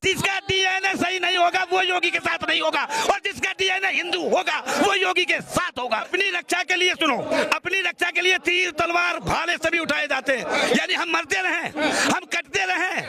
जिसका डीएनए सही नहीं होगा वो योगी के साथ नहीं होगा, और जिसका डीएनए हिंदू होगा वो योगी के साथ होगा। अपनी रक्षा के लिए सुनो, अपनी रक्षा के लिए तीर तलवार भाले सभी उठाए जाते हैं, यानी हम मरते रहे, हम कटते रहे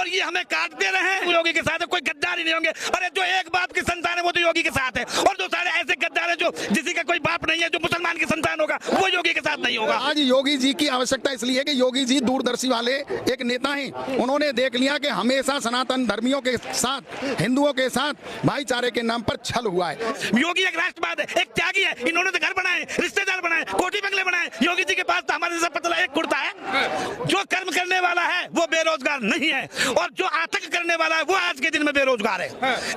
और ये हमें काटते रहे, योगी के साथ है। कोई गद्दार ही नहीं होंगे। अरे जो एक बाप की संतान है वो तो योगी के साथ है, और जो सारे ऐसे गद्दार है जो जिसी का कोई बाप नहीं है, जो मुसलमान की संतान होगा वो योगी के साथ नहीं होगा। आज योगी जी की आवश्यकता इसलिए है कि योगी जी दूरदर्शी वाले एक नेता हैं। उन्होंने देख लिया कि हमेशा सनातन धर्मियों के साथ, हिंदुओं के साथ भाईचारे के नाम पर छल हुआ है। योगी एक राष्ट्रवाद है, एक त्यागी है। इन्होंने तो घर बनाए, रिश्तेदार बनाए, कोठी बंगले बनाए। योगी जी के पास तो हमारे जैसा पतला एक कुर्ता है। जो कर्म करने वाला है वो बेरोजगार नहीं है, और जो आतंक करने वाला है वो आज के दिन में बेरोजगार है।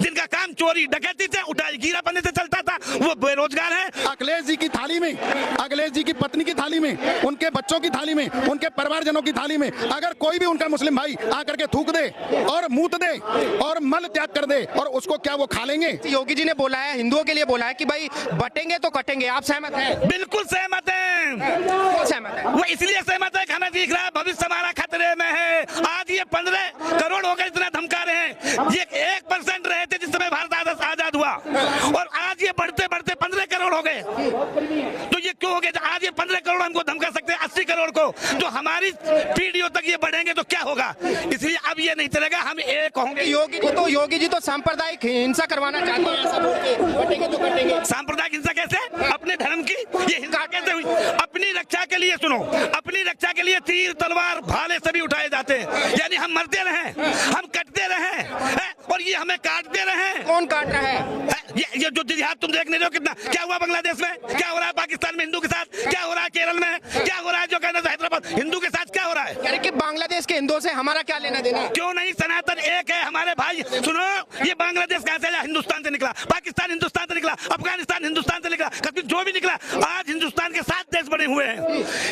जिनका काम चोरी डकैती से, उठाई गिरापन से चलता था वो बेरोजगार है। अखिलेश जी की थाली में, अखिलेश जी की पत्नी की थाली में, उनके बच्चों की थाली में, उनके परिवारजनों की थाली में अगर कोई भी उनका मुस्लिम भाई आकर के थूक दे और मूत दे और मल त्याग कर दे, और उसको क्या वो खा लेंगे? योगी जी ने बोला है, हिंदुओं के लिए बोला है कि भाई बटेंगे तो कटेंगे। आप सहमत हैं? बिल्कुल सहमत हैं। सहमत है। वो इसलिए सहमत है, खाना दिख रहा है, भविष्य हमारा खतरे में है। आज ये 15 करोड़ हो गए, इतना धमका रहे हैं। ये 1% रहे थे जिस समय भारत आजाद हुआ, और आज ये बढ़ते बढ़ते 15 करोड़ हो गए। तो ये क्यों हो गए? आज ये 15 करोड़ हमको धमका सकते हैं 80 करोड़ को, तो हमारी पीढ़ियों तक ये बढ़ेंगे तो क्या होगा? इसलिए अब ये नहीं चलेगा, हम एक होंगे। योगी जी तो सांप्रदायिक हिंसा करवाना चाहते हैं, ऐसा बोल के बटेंगे तो कटेंगे। सांप्रदायिक हिंसा कैसे? अपने धर्म की ये हिंसा कैसे हुई? अपनी रक्षा के लिए सुनो, अपनी रक्षा के लिए तीर तलवार भाले सभी उठाए जाते हैं, यानी हम मरते रहे, हम कटते रहे, और ये हमें काटते रहे। कौन काट रहा है? ये जो जिहाद तुम देख नहीं रहे हो कितना, क्या हुआ बांग्लादेश में, क्या हो रहा है पाकिस्तान में हिंदू के साथ, क्या हो रहा है केरल में, क्या हो रहा है जो कहना हैदराबाद हिंदू के साथ क्या हो रहा है? यानी कि बांग्लादेश के हिंदुओं से हमारा क्या लेना देना? क्यों नहीं, सनातन एक है हमारे भाई। सुनो, ये बांग्लादेश कहां से आया? हिंदुस्तान से निकला, पाकिस्तान हिंदुस्तान से निकला, अफगानिस्तान हिंदुस्तान से निकला, कश्मीर जो भी निकला, आज हिंदुस्तान के 7 देश बने हुए हैं।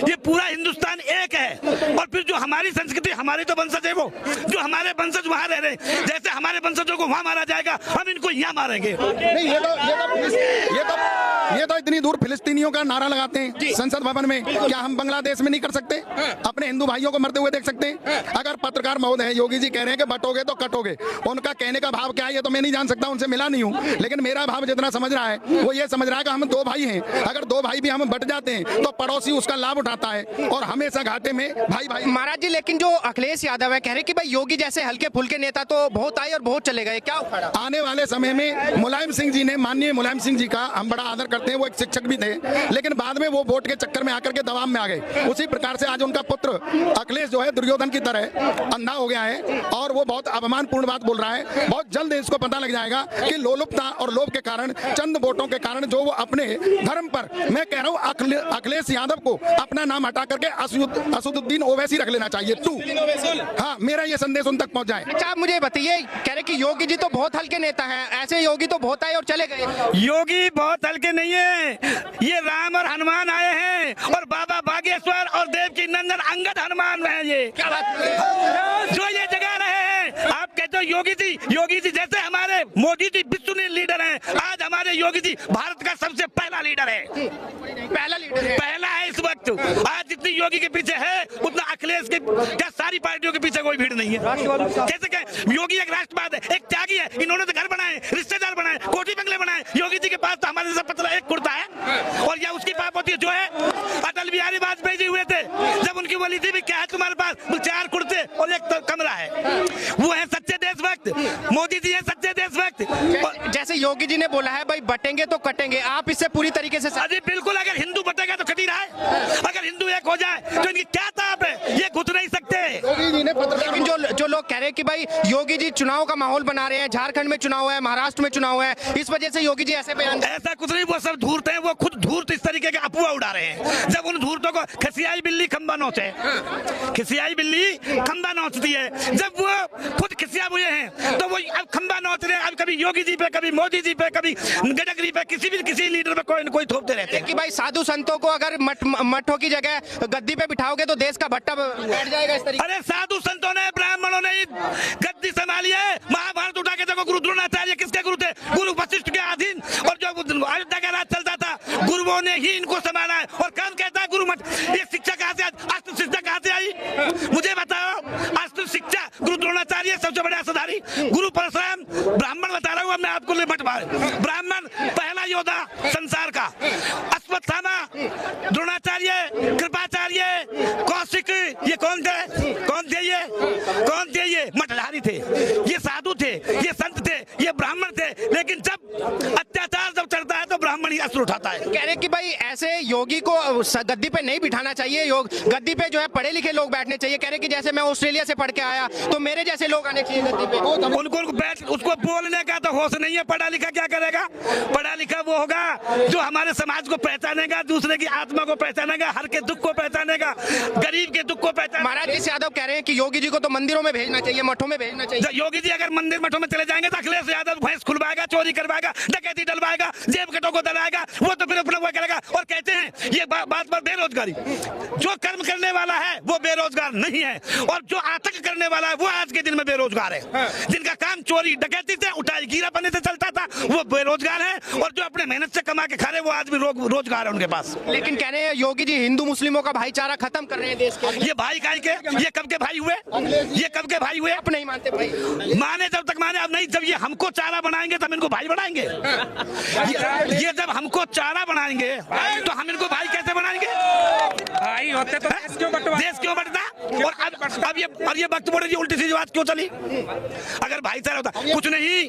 ये पूरा हिंदुस्तान एक है। और फिर जो हमारी संस्कृति, हमारी तो वंशज है, वो जो हमारे वंशज वहां रह रहे, जैसे हमारे वंशजों को वहां मारा जाएगा, हम इनको यहाँ मारेंगे। नहीं, ये तो इतनी दूर फिलिस्तीनियों का नारा लगाते हैं संसद भवन में, क्या हम बांग्लादेश में नहीं कर सकते? अपने हिंदू भाइयों को मरते हुए देख सकते हैं? अगर पत्रकार महोदय योगी जी कह रहे हैं कि बटोगे तो कटोगे, उनका कहने का भाव क्या है ये तो मैं नहीं जान सकता, उनसे मिला नहीं हूँ, लेकिन मेरा भाव जितना समझ रहा है वो ये समझ रहा है कि हम 2 भाई हैं। अगर 2 भाई भी हम बट जाते हैं तो पड़ोसी उसका लाभ उठाता है, और हमेशा घाटे में भाई भाई। महाराज जी, लेकिन जो अखिलेश यादव है कह रहे कि भाई योगी जैसे हल्के फुल्के नेता तो बहुत आए और बहुत चले गए, क्या उखाड़ा? आने वाले समय में मुलायम सिंह जी ने, माननीय मुलायम सिंह जी का हम बड़ा आदर करते हैं, वो एक शिक्षक भी थे, लेकिन बाद में वो वोट के चक्कर में आकर के दबाव में आ गए। उसी प्रकार से आज उनका पुत्र अखिलेश जो है दुर्योधन की तरह अंधा हो गया है, और वो बहुत अपमानपूर्ण बात बोल रहा है। बहुत जल्द इसको पता लग जाएगा कि लोलुपता और लोभ के कारण, चंद वोटों के कारण जो वो अपने धर्म पर, मैं कह रहा हूँ अखिलेश यादव को अपना नाम हटा करके असदुद्दीन ओवैसी रख लेना चाहिए। हाँ, मेरा ये संदेश उन तक पहुंच जाए। अच्छा, आप मुझे बताइए, कह रहे कि योगी जी तो बहुत हल्के नेता हैं, ऐसे योगी तो बहुत आए और चले गए। योगी बहुत हल्के नहीं है, ये राम और हनुमान आए हैं, और बाबा बागेश्वर और देवकी नंदन अंगद हनुमान है। ये क्या बात जो ये जगा रहे हैं। आप कहते हो योगी जी जैसे हमारे मोदी जी विश्व लीडर हैं, आज हमारे योगी जी भारत का सबसे पहला लीडर है, पहला है इस वक्त। आज जितनी योगी के पीछे है उतना अखिलेश के, क्या सारी पार्टियों के पीछे कोई भीड़ नहीं है? कैसे कहें? योगी एक राष्ट्रवाद है, एक त्यागी है। इन्होंने तो घर बनाए, रिश्तेदार बनाए, कोठी बंगले बनाए। योगी जी के पास तो हमारे जैसा पतला एक कुर्ता है, और या उसकी पाप होती है जो है अटल बिहारी वाजपेयी जी हुए थे, जब उनकी बोली थी भी क्या है तुम्हारे पास, 4 कुर्ते और एक कमरा है। वो है सच्चे देशभक्त, मोदी जी है सच्चे देशभक्त। जैसे योगी जी ने बोला है भाई बटेंगे तो कटेंगे, आप इससे पूरी तरीके से? अरे बिल्कुल, अगर हिंदू बटेगा तो कटी रहा है। अगर हिंदू एक हो जाए तो इनकी क्या ताप है, ये घुस नहीं सकते। लेकिन जो लोग कह रहे हैं कि भाई योगी जी चुनाव का माहौल बना रहे हैं, झारखंड में चुनाव है, महाराष्ट्र में चुनाव है, इस वजह से योगी जी ऐसे बयान। ऐसा कुछ नहीं, वो सब धूर्त हैं, वो खुद धूर्त इस तरीके के अफवाह उड़ा रहे हैं। जब उन धूर्तों को खसियाई बिल्ली खंबा नोचे, खसियाई बिल्ली खंबा नोचती है, जब वो खुद खिसिया हुए हैं तो वो अब खंबा नोच रहे हैं। अब कभी योगी जी पे, कभी मोदी जी पे, कभी गडकरी पे, किसी लीडर पे कोई न कोई थोपते रहते हैं कि भाई साधु संतों को अगर मठों की जगह गद्दी पे बिठाओगे तो देश का भट्टा बैठ जाएगा इस तरीके। अरे साधु संतों ने, ब्राह्मणों ने गद्दी संभाली है। महाभारत उठा के देखो, गुरु द्रोणाचार्य किसके गुरु थे? गुरु वशिष्ठ के अधीन। और जो अयोध्या का राज चलता था, गुरुओं ने ही इनको संभाला है। और कौन कहता है गुरु मठ? ये शिक्षा कहाँ से, अस्त्र शिक्षा कहाँ से आई? मुझे बताओ, अस्त्र शिक्षा गुरु द्रोणाचार्य द्रोणाचार्य सबसे बड़े असधारी, गुरु परशुराम ब्राह्मण बता रहा हूँ मैं आपको, ब्राह्मण पहला योद्धा संसार का, अश्वत्थामा, द्रोणाचार्य, कृपाचार्य, कौशिक, ये कौन थे ये मठधारी थे, ये साधु थे, ये संत थे, ये ब्राह्मण थे, लेकिन जब अत्याचार जब चढ़ता है तो ब्राह्मण ही अस्त्र उठाता है। कह रहे कि भाई ऐसे योगी को गद्दी पे नहीं बिठाना चाहिए, गद्दी पे जो है पढ़े लिखे लोग बैठने चाहिए। कह रहे कि जैसे मैं ऑस्ट्रेलिया से पढ़ के आया तो मेरे जैसे लोग आने चाहिए गद्दी पे। उसको बोलने का तो होश नहीं है, पढ़ा लिखा क्या करेगा? पढ़ा लिखा वो होगा जो हमारे समाज को पहचानेगा, दूसरे की आत्मा को पहचानेगा, हर के दुख को पहचानेगा, गरीब के दुख को पहचानेगा। महाराज अखिलेश यादव कह रहे हैं कि योगी जी को तो मंदिरों में भेजना चाहिए, मठों में भेजना चाहिए। योगी जी अगर मंदिर मठों में चले जाएंगे तो अखिलेश यादव भैंस खुलवाएगा, चोरी करवाएगा, डकैती डलवाएगा, जेब कटों को दलाएगा, वो तो फिर अपना वो करेगा। और कहते हैं ये बात पर बेरोजगारी, जो कर्म करने वाला है वो बेरोजगार नहीं है, और जो आतंक करने वाला है वो आज के दिन में बेरोजगार है। जिनका काम चोरी डकैती से, उठाई गिरापने से चलता था वो बेरोजगार है, और जो अपने मेहनत से कमा के खा रहे वो आज भी रोजगार है उनके पास। लेकिन कह रहे हैं योगी जी हिंदू मुस्लिमों का भाईचारा खत्म कर रहे हैं देश के। ये भाई काय के, ये कब के भाई हुए, ये कब के भाई हुए? आप नहीं मानते भाई? माने जब तक माने, अब नहीं। जब ये हमको चारा बनाएंगे तब इनको भाई बनाएंगे। ये जब हमको चारा बनाएंगे तो हम इनको भाई कैसे बनाएंगे? भाई होते तो देश क्यों बढ़ता? और अब ये वक्त बोले उल्टी सी बात क्यों चली? अगर भाईचारा होता कुछ नहीं।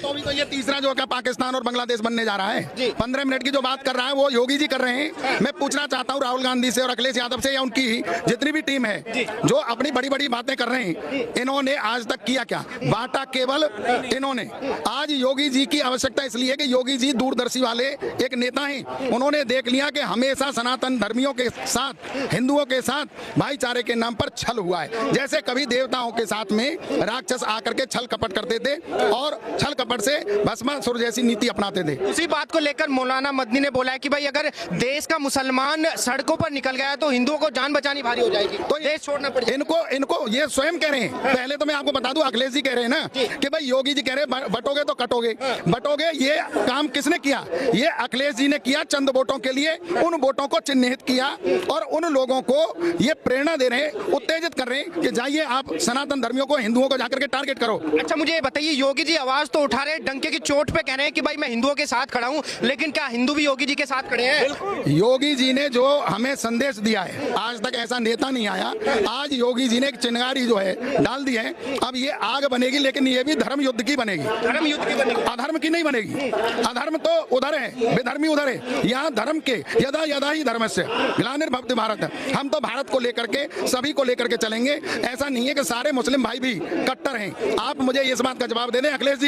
तो ये तीसरा जो है पाकिस्तान और बांग्लादेश बनने जा रहा है। 15 मिनट की जो बात कर रहा है वो योगी जी कर रहे हैं। मैं पूछना चाहता हूँ राहुल गांधी से और अखिलेश यादव से या उनकी जितनी भी टीम है जो अपनी बड़ी बड़ी बातें कर रहे हैं, इन्होंने आज तक किया क्या? बांटा केवल इन्होंने। आज योगी जी की आवश्यकता इसलिए कि योगी जी दूरदर्शी वाले एक नेता हैं। उन्होंने देख लिया कि हमेशा सनातन धर्मियों के साथ, हिंदुओं के साथ भाईचारे के नाम पर छल हुआ है। जैसे कभी देवताओं के साथ में राक्षस आकर के छल कपट करते थे और छल कपट से भस्मासुर जैसी नीति अपनाते थे। उसी बात को लेकर मौलाना मदनी ने बोला है कि भाई अगर देश का मुसलमान सड़कों पर निकल गया तो हिंदुओं को जान बचानी भारी हो जाएगी, तो देश छोड़ना पड़ेगा। इनको ये स्वयं कह रहे हैं। पहले तो मैं आपको बता दूं, अखिलेश जी कह रहे हैं ना कि भाई योगी जी कह रहे हैं बटोगे तो कटोगे। बटोगे ये काम किसने किया? ये अखिलेश जी ने किया। चंद वोटों के लिए उन वोटों को चिन्हित किया और उन लोगों को ये प्रेरणा दे रहे हैं, उत्तेजित कर रहे हैं कि जाइए आप सनातन धर्मियों को, हिंदुओं को जाकर के टारगेट करो। अच्छा मुझे ये बताइए, योगी जी आवाज तो उठा रहे हैं, डंके की चोट पे कह रहे हैं कि भाई मैं हिंदुओं के साथ खड़ा हूं, लेकिन क्या हिंदू भी योगी जी के साथ खड़े हैं? योगी जी ने जो हमें संदेश दिया है, आज तक ऐसा नेता नहीं आया। आज योगी जी ने एक चिंगारी जो है डाल दी है। अब ये आग बनेगी, लेकिन ये भी धर्म युद्ध की बनेगी, धर्म युद्ध की बनेगी, अधर्म की नहीं बनेगी। अधर्म तो उधर है, बेधर्मी उधर है। यहाँ धर्म के यदा यदा ही धर्मस्य ग्लानिर्भवति भारत है। हम तो भारत को लेकर के, सभी को लेकर के चलेंगे। ऐसा नहीं है कि सारे मुस्लिम भाई भी कट्टर हैं। आप मुझे इस बात का जवाब दे दें, अखिलेश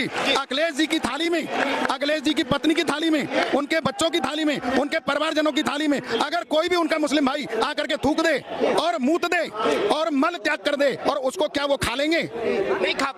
जी की थाली में, अखिलेश जी की पत्नी की थाली में, उनके बच्चों की थाली में, उनके परिवारजनों की थाली में अगर कोई भी उनका मुस्लिम भाई आकर के थूक दे और मूत दे और मल त्याग कर दे, और उसको क्या वो खा लेंगे? नहीं खा